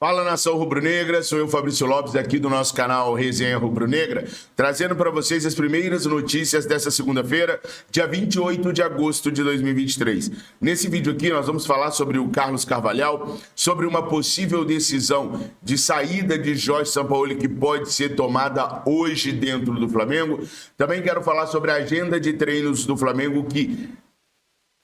Fala, nação rubro-negra, sou eu, Fabrício Lopes, aqui do nosso canal Resenha Rubro-Negra, trazendo para vocês as primeiras notícias dessa segunda-feira, dia 28 de agosto de 2023. Nesse vídeo aqui nós vamos falar sobre o Carlos Carvalhal, sobre uma possível decisão de saída de Jorge Sampaoli que pode ser tomada hoje dentro do Flamengo. Também quero falar sobre a agenda de treinos do Flamengo que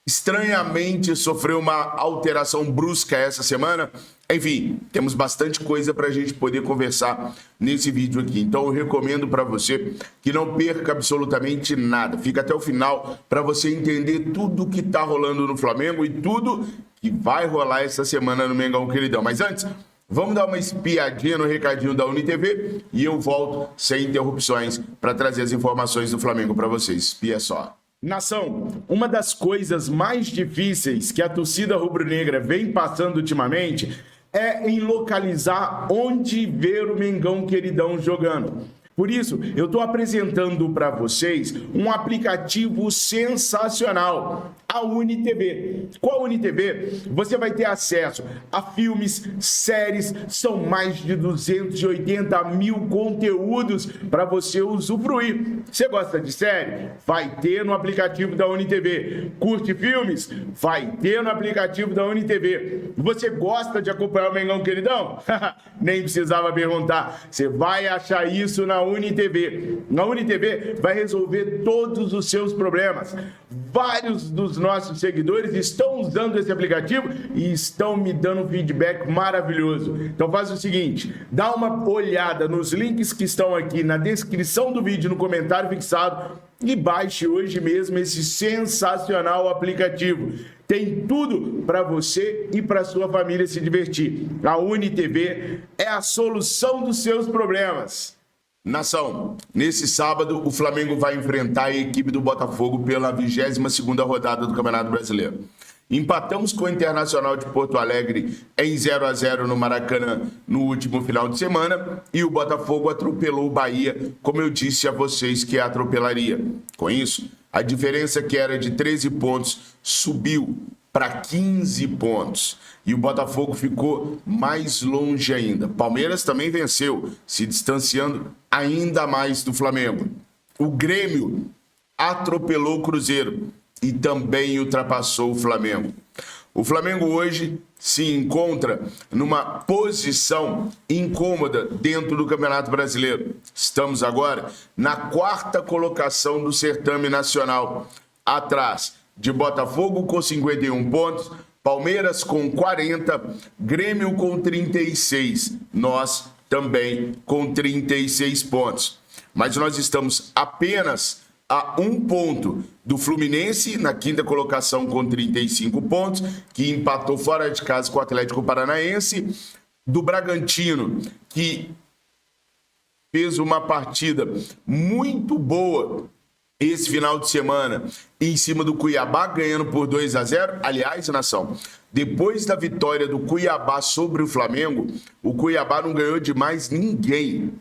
estranhamente sofreu uma alteração brusca essa semana. Enfim, temos bastante coisa para a gente poder conversar nesse vídeo aqui. Então eu recomendo para você que não perca absolutamente nada. Fica até o final para você entender tudo que está rolando no Flamengo e tudo que vai rolar essa semana no Mengão Queridão. Mas antes, vamos dar uma espiadinha no recadinho da UniTV e eu volto sem interrupções para trazer as informações do Flamengo para vocês. Espia só. Nação, uma das coisas mais difíceis que a torcida rubro-negra vem passando ultimamente é em localizar onde ver o Mengão Queridão jogando. Por isso, eu estou apresentando para vocês um aplicativo sensacional, a UniTV. Com a UniTV, você vai ter acesso a filmes, séries, são mais de 280 mil conteúdos para você usufruir. Você gosta de série? Vai ter no aplicativo da UniTV. Curte filmes? Vai ter no aplicativo da UniTV. Você gosta de acompanhar o Mengão Queridão? Nem precisava perguntar. Você vai achar isso na UniTV. Na UniTV vai resolver todos os seus problemas. Vários dos nossos seguidores estão usando esse aplicativo e estão me dando um feedback maravilhoso. Então faz o seguinte, dá uma olhada nos links que estão aqui na descrição do vídeo, no comentário fixado, e baixe hoje mesmo esse sensacional aplicativo. Tem tudo para você e para sua família se divertir. A UniTV é a solução dos seus problemas. Nação, nesse sábado o Flamengo vai enfrentar a equipe do Botafogo pela 22ª rodada do Campeonato Brasileiro. Empatamos com o Internacional de Porto Alegre em 0-0 no Maracanã no último final de semana e o Botafogo atropelou o Bahia, como eu disse a vocês que atropelaria. Com isso, a diferença que era de 13 pontos subiu para 15 pontos. E o Botafogo ficou mais longe ainda. Palmeiras também venceu, se distanciando ainda mais do Flamengo. O Grêmio atropelou o Cruzeiro e também ultrapassou o Flamengo. O Flamengo hoje se encontra numa posição incômoda dentro do Campeonato Brasileiro. Estamos agora na 4ª colocação do certame nacional, atrás de Botafogo com 51 pontos, Palmeiras com 40, Grêmio com 36, nós também com 36 pontos. Mas nós estamos apenas a 1 ponto do Fluminense, na 5ª colocação com 35 pontos, que empatou fora de casa com o Atlético Paranaense, do Bragantino, que fez uma partida muito boa esse final de semana em cima do Cuiabá, ganhando por 2-0. Aliás, nação, depois da vitória do Cuiabá sobre o Flamengo, o Cuiabá não ganhou de mais ninguém.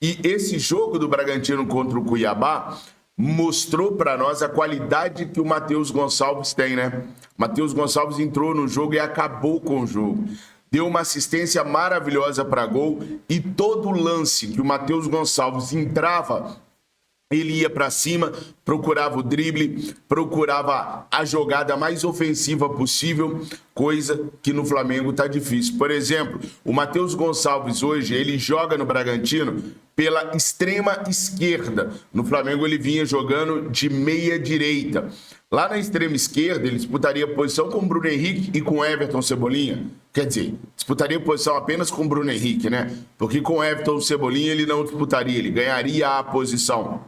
E esse jogo do Bragantino contra o Cuiabá mostrou para nós a qualidade que o Matheus Gonçalves tem, né? Matheus Gonçalves entrou no jogo e acabou com o jogo. Deu uma assistência maravilhosa para gol e todo lance que o Matheus Gonçalves entrava, ele ia para cima, procurava o drible, procurava a jogada mais ofensiva possível, coisa que no Flamengo tá difícil. Por exemplo, o Matheus Gonçalves hoje, ele joga no Bragantino pela extrema esquerda. No Flamengo ele vinha jogando de meia direita. Lá na extrema esquerda ele disputaria posição com o Bruno Henrique e com o Everton Cebolinha. Quer dizer, disputaria posição apenas com o Bruno Henrique, né? Porque com o Everton Cebolinha ele não disputaria, ele ganharia a posição.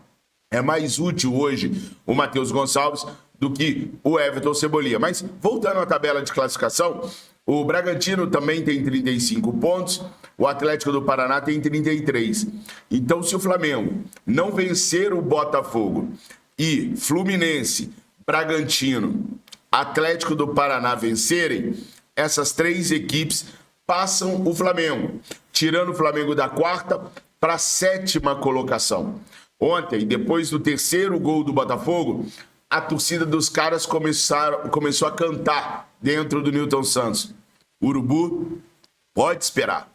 É mais útil hoje o Matheus Gonçalves do que o Everton Cebolinha. Mas voltando à tabela de classificação, o Bragantino também tem 35 pontos, o Atlético do Paraná tem 33. Então, se o Flamengo não vencer o Botafogo e Fluminense, Bragantino, Atlético do Paraná vencerem, essas 3 equipes passam o Flamengo, tirando o Flamengo da 4ª para a 7ª colocação. Ontem, depois do 3º gol do Botafogo, a torcida dos caras começou a cantar dentro do Newton Santos. Urubu, Pode esperar.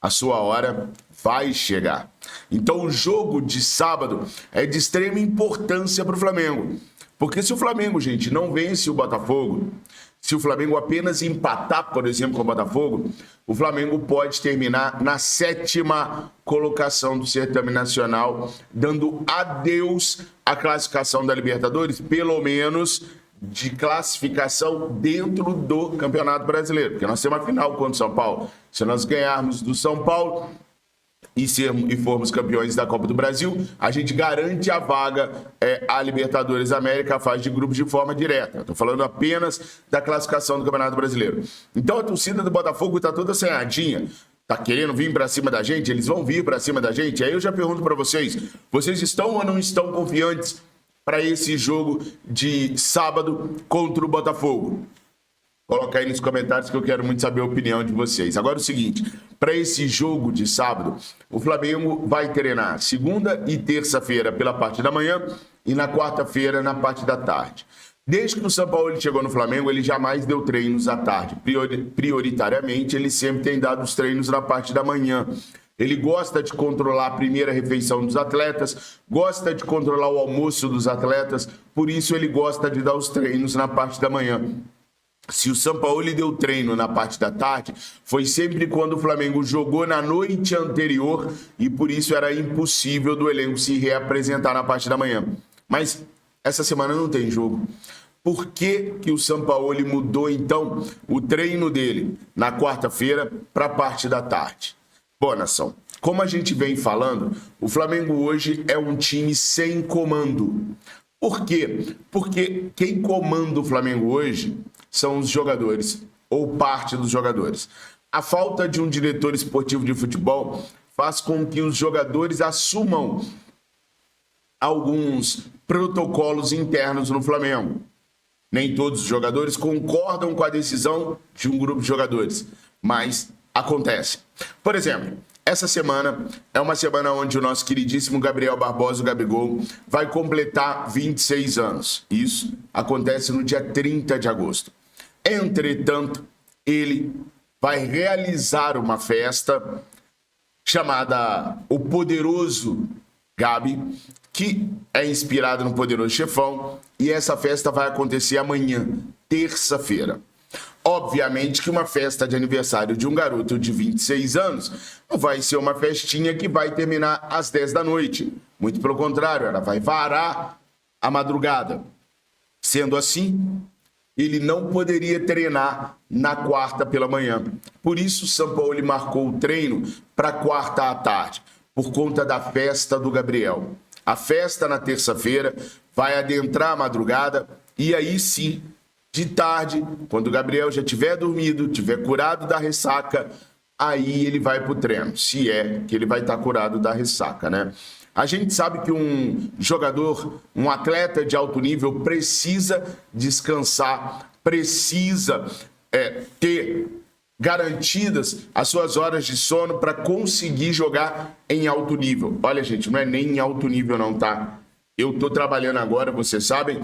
A sua hora vai chegar. Então o jogo de sábado é de extrema importância para o Flamengo. Porque se o Flamengo, gente, não vence o Botafogo, se o Flamengo apenas empatar, por exemplo, com o Botafogo, o Flamengo pode terminar na 7ª colocação do certame nacional, dando adeus à classificação da Libertadores, pelo menos de classificação dentro do Campeonato Brasileiro. Porque nós temos a final contra o São Paulo. Se nós ganharmos do São Paulo e formos campeões da Copa do Brasil, a gente garante a vaga à Libertadores América, a fase de grupos de forma direta. Estou falando apenas da classificação do Campeonato Brasileiro. Então a torcida do Botafogo está toda assanhadinha. Tá querendo vir para cima da gente? Eles vão vir para cima da gente? Aí eu já pergunto para vocês, vocês estão ou não estão confiantes para esse jogo de sábado contra o Botafogo? Coloca aí nos comentários que eu quero muito saber a opinião de vocês. Agora é o seguinte, para esse jogo de sábado, o Flamengo vai treinar segunda e terça-feira pela parte da manhã e na quarta-feira na parte da tarde. Desde que o São Paulo chegou no Flamengo, ele jamais deu treinos à tarde. Prioritariamente, ele sempre tem dado os treinos na parte da manhã. Ele gosta de controlar a primeira refeição dos atletas, gosta de controlar o almoço dos atletas, por isso ele gosta de dar os treinos na parte da manhã. Se o São Paulo deu treino na parte da tarde, foi sempre quando o Flamengo jogou na noite anterior e por isso era impossível do elenco se reapresentar na parte da manhã. Mas essa semana não tem jogo. Por que o São Paulo mudou então o treino dele na quarta-feira para a parte da tarde? Bom, nação, como a gente vem falando, o Flamengo hoje é um time sem comando. Por quê? Porque quem comanda o Flamengo hoje são os jogadores, ou parte dos jogadores. A falta de um diretor esportivo de futebol faz com que os jogadores assumam alguns protocolos internos no Flamengo. Nem todos os jogadores concordam com a decisão de um grupo de jogadores, mas acontece. Por exemplo, essa semana é uma semana onde o nosso queridíssimo Gabriel Barbosa, o Gabigol, vai completar 26 anos. Isso acontece no dia 30 de agosto. Entretanto, ele vai realizar uma festa chamada O Poderoso Gabi, que é inspirada no Poderoso Chefão, e essa festa vai acontecer amanhã, terça-feira. Obviamente que uma festa de aniversário de um garoto de 26 anos não vai ser uma festinha que vai terminar às 10 da noite. Muito pelo contrário, ela vai varar a madrugada. Sendo assim, ele não poderia treinar na quarta pela manhã. Por isso, o São Paulo marcou o treino para quarta à tarde, por conta da festa do Gabriel. A festa na terça-feira vai adentrar a madrugada e aí sim, de tarde, quando o Gabriel já tiver dormido, tiver curado da ressaca, aí ele vai para o treino, se é que ele vai estar curado da ressaca, né? A gente sabe que um jogador, um atleta de alto nível precisa descansar, precisa ter garantidas as suas horas de sono para conseguir jogar em alto nível. Olha, gente, não é nem em alto nível não, tá? Eu estou trabalhando agora, vocês sabem,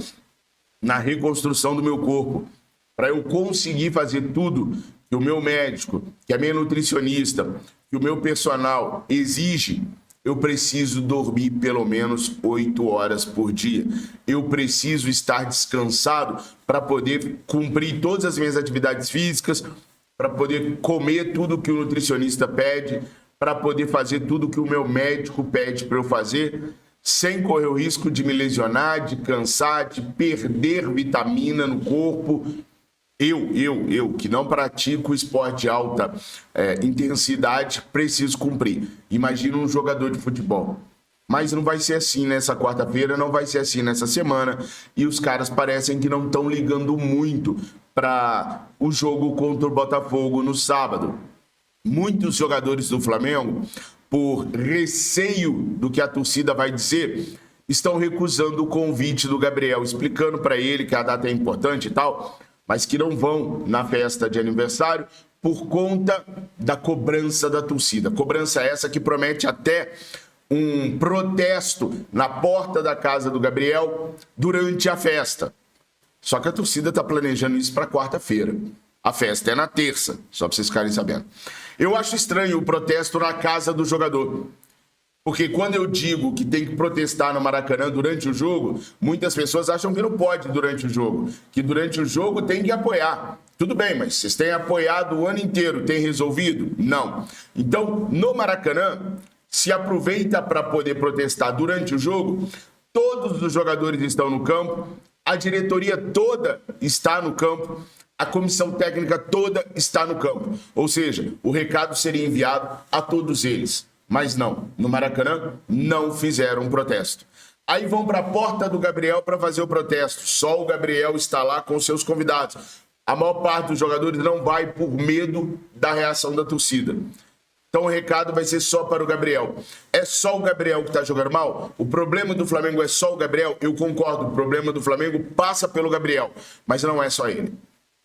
na reconstrução do meu corpo, para eu conseguir fazer tudo que o meu médico, que a minha nutricionista, que o meu personal exige, eu preciso dormir pelo menos 8 horas por dia. Eu preciso estar descansado para poder cumprir todas as minhas atividades físicas, para poder comer tudo que o nutricionista pede, para poder fazer tudo que o meu médico pede para eu fazer, sem correr o risco de me lesionar, de cansar, de perder vitamina no corpo. Eu, que não pratico esporte de alta intensidade, preciso cumprir. Imagina um jogador de futebol. Mas não vai ser assim nessa quarta-feira, não vai ser assim nessa semana. E os caras parecem que não estão ligando muito para o jogo contra o Botafogo no sábado. Muitos jogadores do Flamengo, por receio do que a torcida vai dizer, estão recusando o convite do Gabriel, explicando para ele que a data é importante e tal, mas que não vão na festa de aniversário por conta da cobrança da torcida. Cobrança essa que promete até um protesto na porta da casa do Gabriel durante a festa. Só que a torcida está planejando isso para quarta-feira. A festa é na terça, só para vocês ficarem sabendo. Eu acho estranho o protesto na casa do jogador. Porque quando eu digo que tem que protestar no Maracanã durante o jogo, muitas pessoas acham que não pode durante o jogo. Que durante o jogo tem que apoiar. Tudo bem, mas vocês têm apoiado o ano inteiro, tem resolvido? Não. Então, no Maracanã, se aproveita para poder protestar durante o jogo. Todos os jogadores estão no campo, a diretoria toda está no campo, a comissão técnica toda está no campo. Ou seja, o recado seria enviado a todos eles. Mas não, no Maracanã não fizeram um protesto. Aí vão para a porta do Gabriel para fazer o protesto. Só o Gabriel está lá com seus convidados. A maior parte dos jogadores não vai por medo da reação da torcida. Então o recado vai ser só para o Gabriel. É só o Gabriel que está jogando mal? O problema do Flamengo é só o Gabriel? Eu concordo, o problema do Flamengo passa pelo Gabriel, mas não é só ele.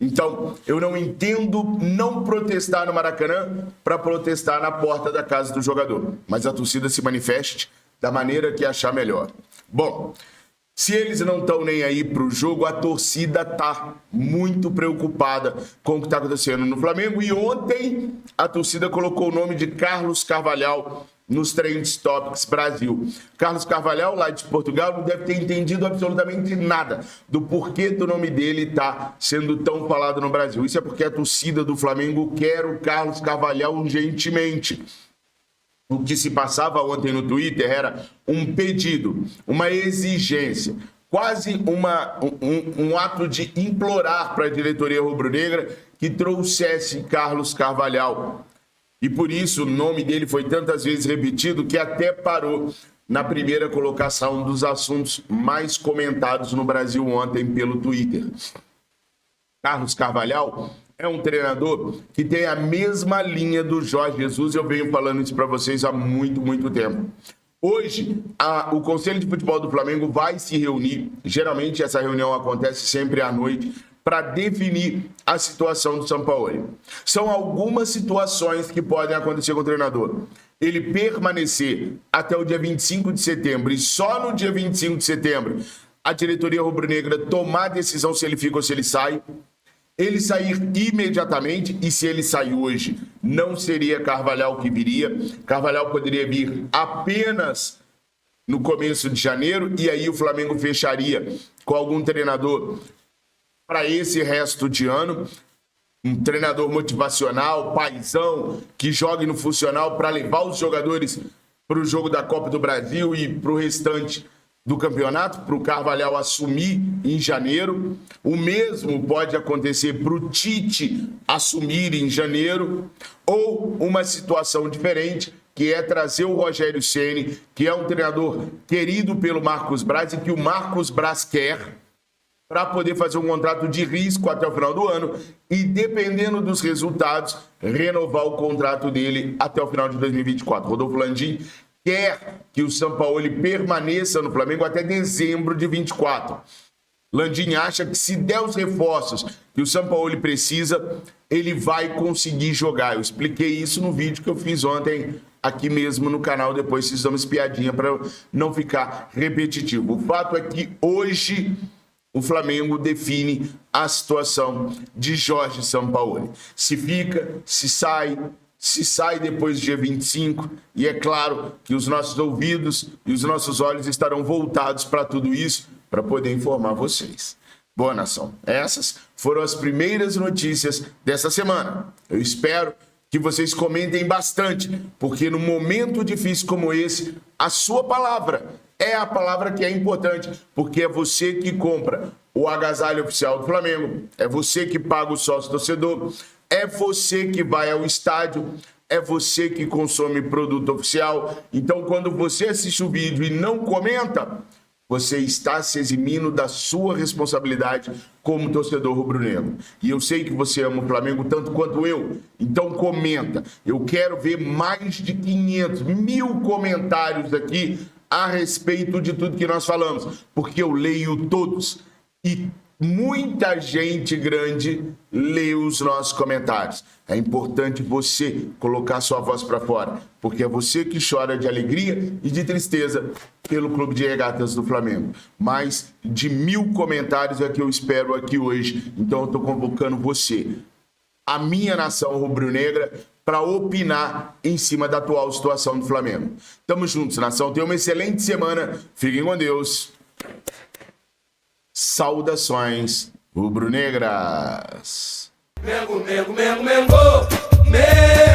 Então, eu não entendo não protestar no Maracanã para protestar na porta da casa do jogador. Mas a torcida se manifeste da maneira que achar melhor. Bom, se eles não estão nem aí para o jogo, a torcida está muito preocupada com o que está acontecendo no Flamengo. E ontem a torcida colocou o nome de Carlos Carvalhal nos Trend Topics Brasil. Carlos Carvalhal, lá de Portugal, não deve ter entendido absolutamente nada do porquê do nome dele está sendo tão falado no Brasil. Isso é porque a torcida do Flamengo quer o Carlos Carvalhal urgentemente. O que se passava ontem no Twitter era um pedido, uma exigência, quase um ato de implorar para a diretoria rubro-negra que trouxesse Carlos Carvalhal. E por isso o nome dele foi tantas vezes repetido que até parou na primeira colocação dos assuntos mais comentados no Brasil ontem pelo Twitter. Carlos Carvalhal é um treinador que tem a mesma linha do Jorge Jesus. Eu venho falando isso para vocês há muito tempo. Hoje, o Conselho de Futebol do Flamengo vai se reunir. Geralmente essa reunião acontece sempre à noite, para definir a situação do Sampaoli. São algumas situações que podem acontecer com o treinador. Ele permanecer até o dia 25 de setembro e só no dia 25 de setembro a diretoria rubro-negra tomar a decisão se ele fica ou se ele sai. Ele sair imediatamente, e se ele sair hoje, não seria Carvalhal que viria. Carvalhal poderia vir apenas no começo de janeiro, e aí o Flamengo fecharia com algum treinador para esse resto de ano, um treinador motivacional, paizão, que jogue no funcional para levar os jogadores para o jogo da Copa do Brasil e para o restante do campeonato, para o Carvalhal assumir em janeiro. O mesmo pode acontecer para o Tite assumir em janeiro, ou uma situação diferente, que é trazer o Rogério Ceni, que é um treinador querido pelo Marcos Braz e que o Marcos Braz quer, para poder fazer um contrato de risco até o final do ano e, dependendo dos resultados, renovar o contrato dele até o final de 2024. Rodolfo Landim quer que o Sampaoli permaneça no Flamengo até dezembro de 24. Landim acha que, se der os reforços que o Sampaoli precisa, ele vai conseguir jogar. Eu expliquei isso no vídeo que eu fiz ontem aqui mesmo no canal. Depois vocês dão uma espiadinha para não ficar repetitivo. O fato é que hoje o Flamengo define a situação de Jorge Sampaoli. Se fica, se sai depois do dia 25, e é claro que os nossos ouvidos e os nossos olhos estarão voltados para tudo isso, para poder informar vocês. Boa, nação. Essas foram as primeiras notícias dessa semana. Eu espero que vocês comentem bastante, porque num momento difícil como esse, a sua palavra é a palavra que é importante, porque é você que compra o agasalho oficial do Flamengo, é você que paga o sócio torcedor, é você que vai ao estádio, é você que consome produto oficial. Então, quando você assiste o vídeo e não comenta, você está se eximindo da sua responsabilidade como torcedor rubro-negro. E eu sei que você ama o Flamengo tanto quanto eu, então comenta. Eu quero ver mais de 500, 1000 comentários aqui a respeito de tudo que nós falamos, porque eu leio todos e muita gente grande lê os nossos comentários. É importante você colocar sua voz para fora, porque é você que chora de alegria e de tristeza pelo Clube de Regatas do Flamengo. Mais de 1000 comentários é que eu espero aqui hoje. Então eu estou convocando você. a minha nação rubro-negra para opinar em cima da atual situação do Flamengo. Tamo juntos, nação. Tenha uma excelente semana. Fiquem com Deus. Saudações rubro-negras. Mengo, mengo, mengo, mengo, mengo.